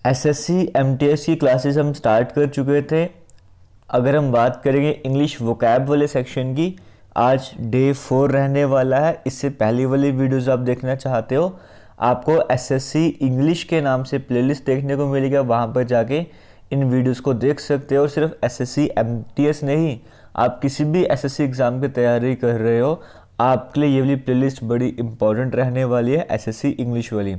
SSC MTS की classes हम start कर चुके थे। अगर हम बात करेंगे इंग्लिश वोकैब वाले सेक्शन की, आज डे 4 रहने वाला है। इससे पहली वाली वीडियोस आप देखना चाहते हो, आपको एसएससी इंग्लिश के नाम से प्लेलिस्ट देखने को मिलेगा, वहाँ पर जाके इन वीडियोस को देख सकते हो। सिर्फ एसएससी एमटीएस नहीं, आप किसी भी एसएससी एग्ज़ाम की तैयारी कर रहे हो, आपके लिए ये वाली प्लेलिस्ट बड़ी इंपॉर्टेंट रहने वाली है, एसएससी इंग्लिश वाली।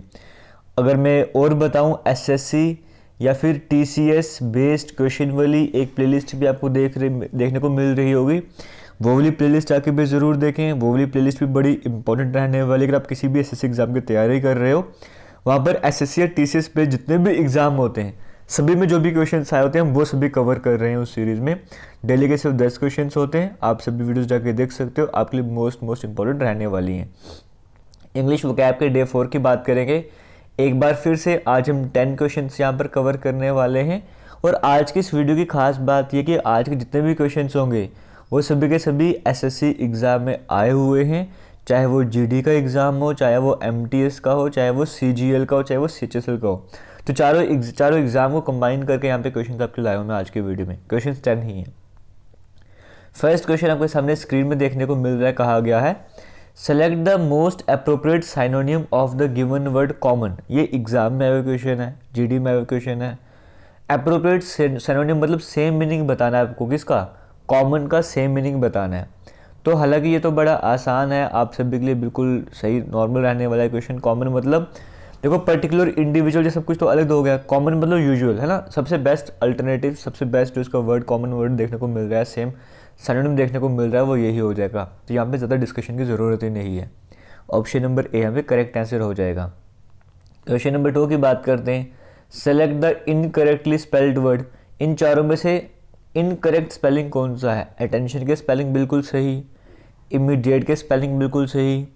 अगर मैं और बताऊं, एसएससी या फिर टीसीएस बेस्ड क्वेश्चन वाली एक प्लेलिस्ट भी आपको देखने को मिल रही होगी, वो वाली प्लेलिस्ट आके भी ज़रूर देखें। वो वाली प्लेलिस्ट भी बड़ी इंपॉर्टेंट रहने वाली। अगर आप किसी भी एसएससी एग्ज़ाम की तैयारी कर रहे हो, वहाँ पर एसएससी या टीसीएस पे जितने भी एग्ज़ाम होते हैं, सभी में जो भी क्वेश्चन आए होते हैं, हम वो सभी कवर कर रहे हैं उस सीरीज़ में। डेली के सिर्फ 10 क्वेश्चन होते हैं, आप सभी वीडियोज़ जाके देख सकते हो, आपके लिए मोस्ट इंपॉर्टेंट रहने वाली हैं। इंग्लिश वोकैब के डे 4 की बात करेंगे। एक बार फिर से आज हम 10 क्वेश्चंस यहाँ पर कवर करने वाले हैं। और आज की इस वीडियो की खास बात ये कि आज के जितने भी क्वेश्चंस होंगे वो सभी के सभी एसएससी एग्ज़ाम में आए हुए हैं, चाहे वो जीडी का एग्ज़ाम हो, चाहे वो एमटीएस का हो, चाहे वो सीजीएल का हो, चाहे वो सीएचएसएल का हो। तो चारों एग्ज़ाम को कंबाइन करके यहाँ पे क्वेश्चन आपके लाए हूँ मैं आज की वीडियो में। क्वेश्चन 10 ही हैं। फर्स्ट क्वेश्चन आपके सामने स्क्रीन में देखने को मिल रहा है, कहा गया है select the most appropriate synonym of the given word common. ये एग्जाम में आया क्वेश्चन है, जीडी में आया क्वेश्चन है। अप्रोप्रिएट साइनोनियम मतलब सेम मीनिंग बताना है आपको, किसका? कॉमन का सेम मीनिंग बताना है। तो हालांकि ये तो बड़ा आसान है, आप सभी के लिए बिल्कुल सही नॉर्मल रहने वाला है क्वेश्चन। कॉमन मतलब देखो पर्टिकुलर इंडिविजुअल, ये सब कुछ तो अलग हो गया। कॉमन मतलब यूजुअल है ना, सबसे बेस्ट अल्टरनेटिव, सबसे बेस्ट जो इसका वर्ड कॉमन वर्ड देखने को मिल रहा है, सेम सिनोनिम देखने को मिल रहा है, वो यही हो जाएगा। तो यहाँ पे ज़्यादा डिस्कशन की ज़रूरत ही नहीं है। ऑप्शन नंबर ए यहाँ पे करेक्ट आंसर हो जाएगा। क्वेश्चन नंबर 2 की बात करते हैं। Select the incorrectly spelled word. इन चारों में से इनकरेक्ट स्पेलिंग कौन सा है? अटेंशन के स्पेलिंग बिल्कुल सही, इमीडिएट के स्पेलिंग बिल्कुल सही,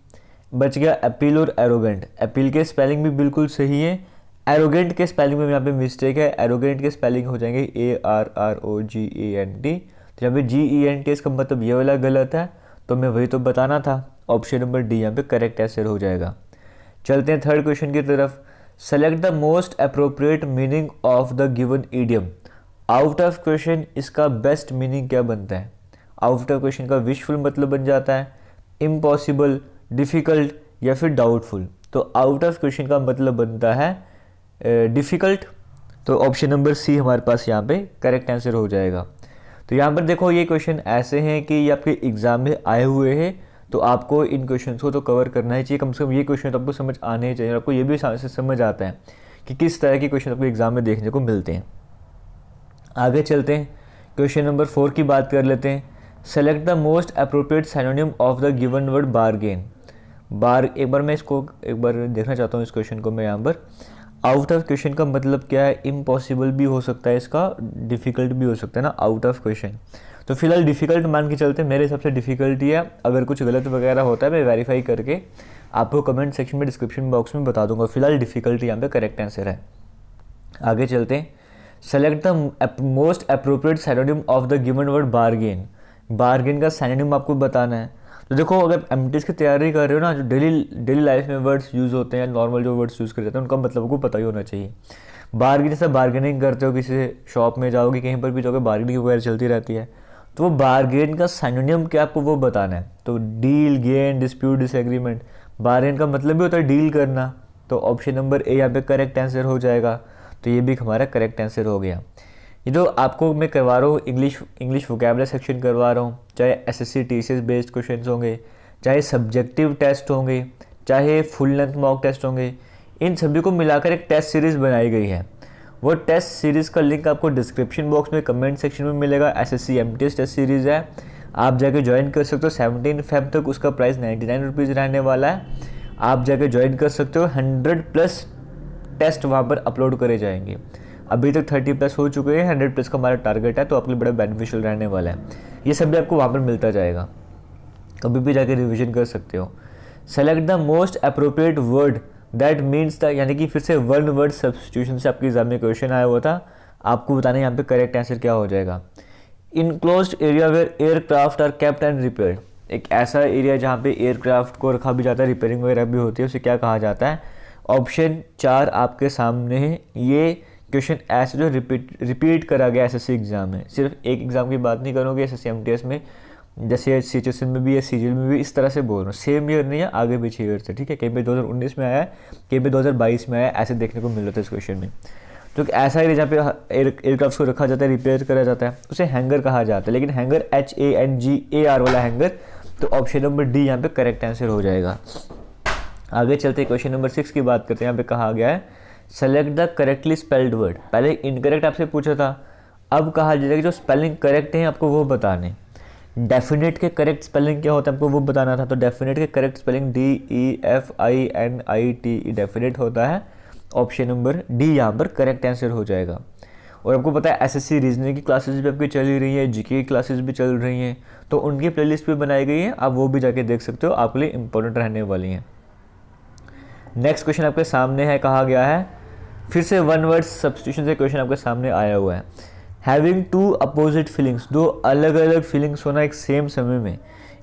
बच गया अपील और एरोगेंट। अपील के स्पेलिंग भी बिल्कुल सही है, एरोगेंट के स्पेलिंग में यहाँ पे मिस्टेक है। एरोगेंट के स्पेलिंग हो जाएंगे ARROGENT। तो यहाँ पे GENT इसका मतलब ये वाला गलत है, तो मैं वही तो बताना था। ऑप्शन नंबर डी यहाँ पे करेक्ट आंसर हो जाएगा। चलते हैं थर्ड क्वेश्चन की तरफ। Select the most appropriate meaning of the given idiom. Out of question इसका बेस्ट मीनिंग क्या बनता है? आउट ऑफ क्वेश्चन का विशफुल मतलब बन जाता है इम्पॉसिबल, डिफ़िकल्ट या फिर डाउटफुल। तो आउट ऑफ क्वेश्चन का मतलब बनता है डिफ़िकल्ट। तो ऑप्शन नंबर सी हमारे पास यहाँ पे करेक्ट आंसर हो जाएगा। तो यहाँ पर देखो ये क्वेश्चन ऐसे हैं कि ये आपके एग्ज़ाम में आए हुए हैं, तो आपको इन क्वेश्चन को तो कवर करना ही चाहिए। कम से कम ये क्वेश्चन तो आपको समझ आने ही चाहिए, आपको ये भी समझ आता है कि किस तरह के क्वेश्चन आपको एग्ज़ाम में देखने को मिलते हैं। आगे चलते हैं, क्वेश्चन नंबर 4 की बात कर लेते हैं। Select the most appropriate synonym of the given word bargain. एक बार मैं इसको एक बार देखना चाहता हूँ इस क्वेश्चन को मैं यहाँ पर। आउट ऑफ क्वेश्चन का मतलब क्या है? इम्पॉसिबल भी हो सकता है इसका, डिफ़िकल्ट भी हो सकता है ना आउट ऑफ क्वेश्चन। तो फिलहाल डिफ़िकल्ट मान के चलते हैं, मेरे हिसाब से डिफ़िकल्ट ही है। अगर कुछ गलत वगैरह होता है मैं वेरीफाई करके आपको कमेंट सेक्शन में डिस्क्रिप्शन बॉक्स में बता दूंगा। फिलहाल डिफ़िकल्ट यहाँ पे करेक्ट आंसर है। आगे चलते हैं। Select the most appropriate synonym of the given word bargain. Bargain का सिनोनिम आपको बताना है। तो देखो अगर एमटीएस की तैयारी कर रहे हो ना, जो डेली लाइफ में वर्ड्स यूज़ होते हैं, नॉर्मल जो वर्ड्स यूज़ कर जाते हैं, उनका मतलब को पता ही होना चाहिए। बारगेन जैसे बार्गेनिंग करते हो, किसी शॉप में जाओगे, कहीं पर भी जाओगे, बार्गेनिंग वगैरह चलती रहती है, तो वो बारगेन का सिनोनिम क्या आपको वो बताना है। तो deal, gain, dispute, disagreement. Bargain का मतलब भी होता है डील करना। तो ऑप्शन नंबर ए यहाँ पे करेक्ट आंसर हो जाएगा। तो ये भी हमारा करेक्ट आंसर हो गया। ये जो आपको मैं करवा रहा हूँ इंग्लिश वोकैबुलरी सेक्शन करवा रहा हूँ, चाहे एसएससी टीसीएस बेस्ड क्वेश्चंस होंगे, चाहे सब्जेक्टिव टेस्ट होंगे, चाहे फुल लेंथ मॉक टेस्ट होंगे, इन सभी को मिलाकर एक टेस्ट सीरीज़ बनाई गई है। वो टेस्ट सीरीज़ का लिंक आपको डिस्क्रिप्शन बॉक्स में कमेंट सेक्शन में मिलेगा। एसएससी एमटीएस टेस्ट सीरीज़ है, आप जाके ज्वाइन कर सकते हो। 17 फेब तक उसका प्राइस 99 रुपीज़ रहने वाला है। आप जाके ज्वाइन कर सकते हो। 100+ टेस्ट वहाँ पर अपलोड करे जाएंगे। अभी तक 30+ हो चुके हैं, 100+ का हमारा टारगेट है, तो आपके लिए बड़ा बेनिफिशियल रहने वाला है। ये सब भी आपको वहाँ पर मिलता जाएगा, कभी भी जाके रिवीजन कर सकते हो। Select the most appropriate word that means the, यानी कि फिर से वन वर्ड सब्स्टिट्यूशन से आपके एग्जाम में क्वेश्चन आया हुआ था, आपको बताना है यहाँ पे करेक्ट आंसर क्या हो जाएगा। Enclosed area where aircraft are kept and repaired. एक ऐसा एरिया जहाँ पे एयरक्राफ्ट को रखा भी जाता है, रिपेयरिंग वगैरह भी होती है, उसे क्या कहा जाता है? ऑप्शन 4 आपके सामने है। ये क्वेश्चन ऐसे जो रिपीट करा गया एसएससी एग्ज़ाम में, सिर्फ एक एग्ज़ाम की बात नहीं करूँगी, एसएससी एमटीएस में जैसे सीएचएसएल में भी है, सीजीएल में भी, इस तरह से बोल रहा हूँ। सेम ईयर नहीं है, आगे पीछे ईयर से, ठीक है। कहीं पे 2019 में आया है, कहीं पे 2022 में आया है, ऐसे देखने को मिल रहा था इस क्वेश्चन में। तो ऐसा ही जहाँ पे एयरक्राफ्ट को रखा जाता है, रिपेयर करा जाता है, उसे हैंगर कहा जाता है, लेकिन हैंगर HANGAR वाला हैंगर, तो ऑप्शन नंबर डी यहाँ पे करेक्ट आंसर हो जाएगा। आगे चलते क्वेश्चन नंबर 6 की बात करते हैं। यहाँ पे कहा गया है select the correctly spelled word. पहले इनकरेक्ट आपसे पूछा था, अब कहा जाएगा कि जो स्पेलिंग करेक्ट है आपको वो बताने। डेफिनेट के करेक्ट स्पेलिंग क्या होता है आपको वो बताना था, तो डेफिनेट के करेक्ट स्पेलिंग DEFINITE डेफिनेट होता है। ऑप्शन नंबर डी यहाँ पर करेक्ट आंसर हो जाएगा। और आपको पता है एसएससी रीजनिंग की क्लासेस भी आपकी चल ही रही है, जीके की क्लासेस भी चल रही हैं, तो उनकी प्लेलिस्ट भी बनाई गई है, आप वो भी जाके देख सकते हो, आपके लिए इंपॉर्टेंट रहने वाली हैं। नेक्स्ट क्वेश्चन आपके सामने है, कहा गया है फिर से वन वर्ड सब्स्टिट्यूशन से क्वेश्चन आपके सामने आया हुआ है। हैविंग टू अपोजिट फीलिंग्स, दो अलग अलग फीलिंग्स होना एक सेम समय में,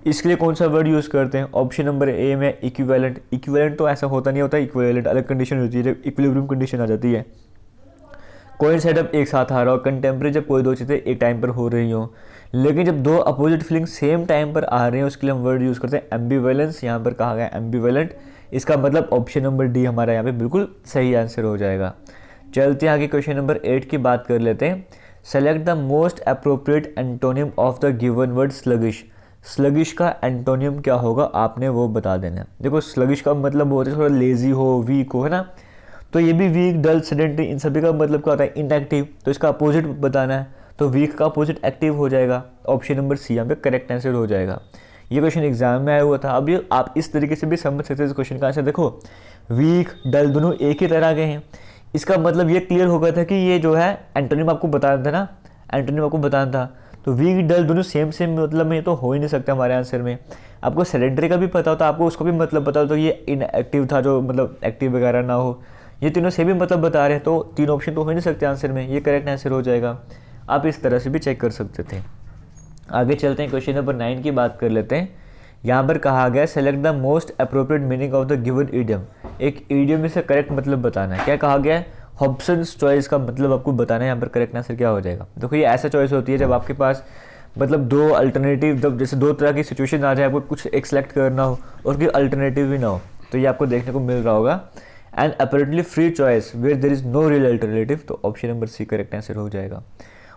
इसके लिए कौन सा वर्ड यूज़ करते हैं? ऑप्शन नंबर ए में इक्विवेलेंट। इक्विवेलेंट तो ऐसा होता नहीं होता, इक्विवेलेंट अलग कंडीशन होती है जब इक्विलिब्रियम कंडीशन आ जाती है। कोइंसाइड जब एक साथ आ रहा हो, कंटेम्प्रेरी जब कोई दो चीज़ें एक टाइम पर हो रही हो, लेकिन जब दो अपोजिट फीलिंग सेम टाइम पर आ रहे हैं उसके लिए हम वर्ड यूज़ करते हैं एम्बिवेलेंस। यहाँ पर कहा गया एम्बिवेलेंट, इसका मतलब ऑप्शन नंबर डी हमारा यहाँ पे बिल्कुल सही आंसर हो जाएगा। चलते हैं आगे क्वेश्चन नंबर 8 की बात कर लेते हैं। Select the most appropriate antonym of the given word sluggish. Sluggish का एंटोनियम क्या होगा आपने वो बता देना है। देखो स्लगिश का मतलब होता है थोड़ा लेजी हो, वीक हो, है ना, तो ये भी वीक, डल, सेडेंटरी, इन सभी का मतलब क्या होता है? इनएक्टिव। तो इसका अपोजिट बताना है, तो वीक का अपोजिट एक्टिव हो जाएगा। ऑप्शन नंबर सी यहाँ पे करेक्ट आंसर हो जाएगा। ये क्वेश्चन एग्जाम में आया हुआ था। अब ये आप इस तरीके से भी समझ सकते हैं इस क्वेश्चन का आंसर। देखो वीक, डल दोनों एक ही तरह के हैं, इसका मतलब ये क्लियर हो गया था कि ये जो है एंटोनिम आपको बताना था ना, एंटोनिम आपको बताना था। तो वीक, डल दोनों सेम सेम मतलब में तो हो ही नहीं सकता हमारे आंसर में। आपको सेडेंटरी का भी पता होता, आपको उसको भी मतलब पता होता, तो ये इनएक्टिव था जो मतलब एक्टिव वगैरह ना हो, ये तीनों से भी मतलब बता रहे हैं, तो तीन ऑप्शन तो हो ही नहीं सकते आंसर में, ये करेक्ट आंसर हो जाएगा। आप इस तरह से भी चेक कर सकते थे। आगे चलते हैं, क्वेश्चन नंबर 9 की बात कर लेते हैं। यहाँ पर कहा गया select the most appropriate meaning of the given idiom. एक ईडियम में से करेक्ट मतलब बताना है। क्या कहा गया है? हॉब्सन्स चॉइस का मतलब आपको बताना है। यहाँ पर करेक्ट आंसर क्या हो जाएगा? देखो ये ऐसा चॉइस होती है जब आपके पास मतलब दो अल्टरनेटिव, जब जैसे दो तरह की सिचुएशन आ जाए, आपको कुछ एक सेलेक्ट करना हो और उसकी अल्टरनेटिव भी ना हो, तो ये आपको देखने को मिल रहा होगा। And apparently free choice where there is no real alternative, तो option number C correct answer हो जाएगा।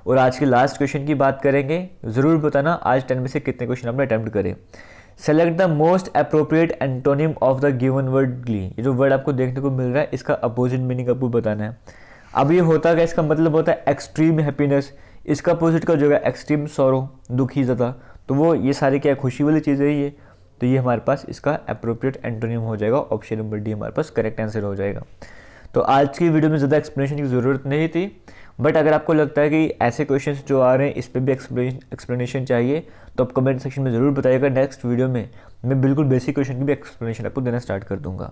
और आज के लास्ट क्वेश्चन की बात करेंगे। ज़रूर बताना आज 10 में से कितने क्वेश्चन आपने अटेम्प्ट करें। Select the most appropriate antonym of the given word Glee. ये जो वर्ड आपको देखने को मिल रहा है इसका अपोजिट मीनिंग आपको बताना है। अब ये होता क्या, इसका मतलब होता है एक्सट्रीम हैप्पीनेस, इसका अपोजिट का जो है एक्सट्रीम सॉरो, दुखी ज़्यादा, तो वो ये सारी क्या खुशी वाली चीज़ें ही है, तो ये हमारे पास इसका अप्रोप्रिएट एंटोनिम हो जाएगा। ऑप्शन नंबर डी हमारे पास करेक्ट आंसर हो जाएगा। तो आज की वीडियो में ज़्यादा एक्सप्लेनेशन की ज़रूरत नहीं थी, बट अगर आपको लगता है कि ऐसे क्वेश्चंस जो आ रहे हैं इस पर भी एक्सप्लेनेशन चाहिए तो आप कमेंट सेक्शन में ज़रूर बताइएगा। नेक्स्ट वीडियो में मैं बिल्कुल बेसिक क्वेश्चन की भी एक्सप्लेनेशन आपको देना स्टार्ट कर दूंगा।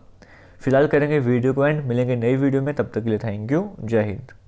फिलहाल करेंगे वीडियो को एंड, मिलेंगे नई वीडियो में, तब तक के लिए थैंक यू, जय हिंद।